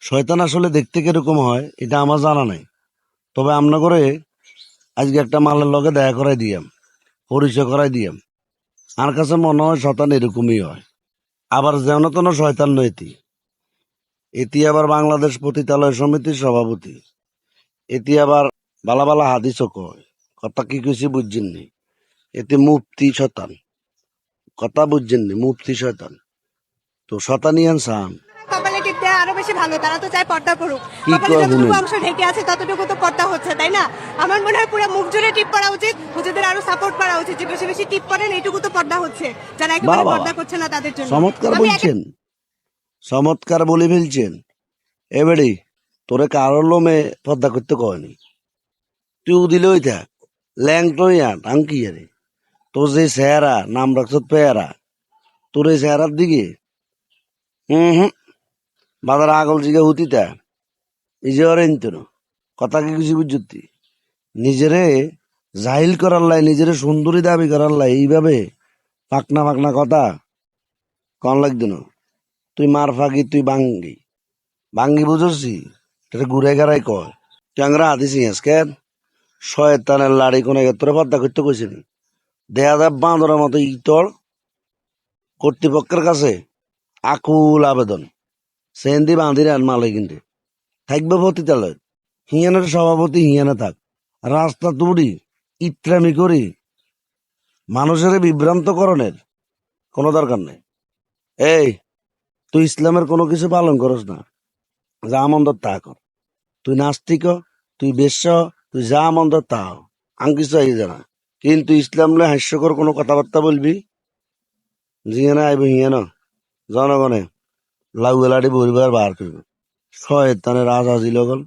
শয়তান আসলে দেখতে কিরকম হয় এটা আমার জানা নাই। তবে আমনা করে আজকে একটা মালের লগে দেখা করাই দিয়াম, পরিচয় করাই দিয়াম। আমার কাছে মনে হয় শয়তান এরকমই হয়। আবার যেন তেন শয়তান নয় এটি। এটি আবার বাংলাদেশ পতিতালয় সমিতির সভাপতি। এটি আবার বালা বালা হাদিসও কয়। কথা কি কইছি বুঝছেননি? এটি মুফতি শয়তান। কথা বুঝছেননি? মুফতি শয়তান। তো শয়তানিয়ান সান কপালে টিপ দেওয়া আরো বেশি ভালো, তারা তো চায় পর্দা করুক। কি কপালে কয় যতটুকু শুনেন। অংশ ঢেকে আছে ততটুকু তো পর্দা হচ্ছে, তাই না? আমার মনে হয় পুরো মুখ জুড়ে টিপ করা উচিত, হুজুরদের আরো সাপোর্ট করা উচিত, যে বেশি বেশি টিপ করেন এইটুকু তো পর্দা হচ্ছে, যারা বাহ একেবারে বাবা, পর্দা করছে না তাদের জন্য। চমৎকার আমি বলছেন, চমৎকার বলে ফেলছেন। এবারে তোরে কারোর লোমে পদ্মা করতে কয়নি। তুই দিলেই থাক, ল্যাংটই আট আঙ্কি আরে। তোর যে চেহারা নাম রাখছ পেয়ারা, তোর এই চেহারার দিকে হুম বাজার আগল জিগে হুতিতা নিজে ওরে নিত না। কথা কি কিছু বুঝতি? নিজেরে জাহিল করার লাই, নিজেরে সুন্দরী দাবি করার লাই এইভাবে পাকনা পাকনা কথা কন লাগতো না। তুই মার ফাঁকি, তুই বাঙ্গি বাঙ্গি বুঝছি, এটা ঘুরে গেড়াই কয়। চ্যাংরা হাতিস কেন শয়তানের লাড়ি কোন তোরে পদ্মা করতে কইছিনি? দেয়া যায় বাঁদরের মতো ইতর। কর্তৃপক্ষের কাছে আকুল আবেদন, সেন্দি বাঁধির আর মালে কিনতে থাকবে পতিতালয়। হিয়ানের সভাপতি হিয়ানে থাক, রাস্তা তুড়ি ইত্রামি করি মানুষের বিভ্রান্ত করণের কোনো দরকার নেই। এই, তুই ইসলামের কোনো কিছু পালন করস না, যা মন্দ তা কর। তুই নাস্তিক হ, তুই বেশ্য হ, তুই যা মন্দ তা হ, আমি কিছু আই জানা। কিন্তু ইসলাম লয় হাস্যকর কোনো কথাবার্তা বলবি, জিয়ানা আইব হিয়ান জনগণে লাউ এলাটি পরিবার বার করবে। শয়তানের রাজ হাজিল গল।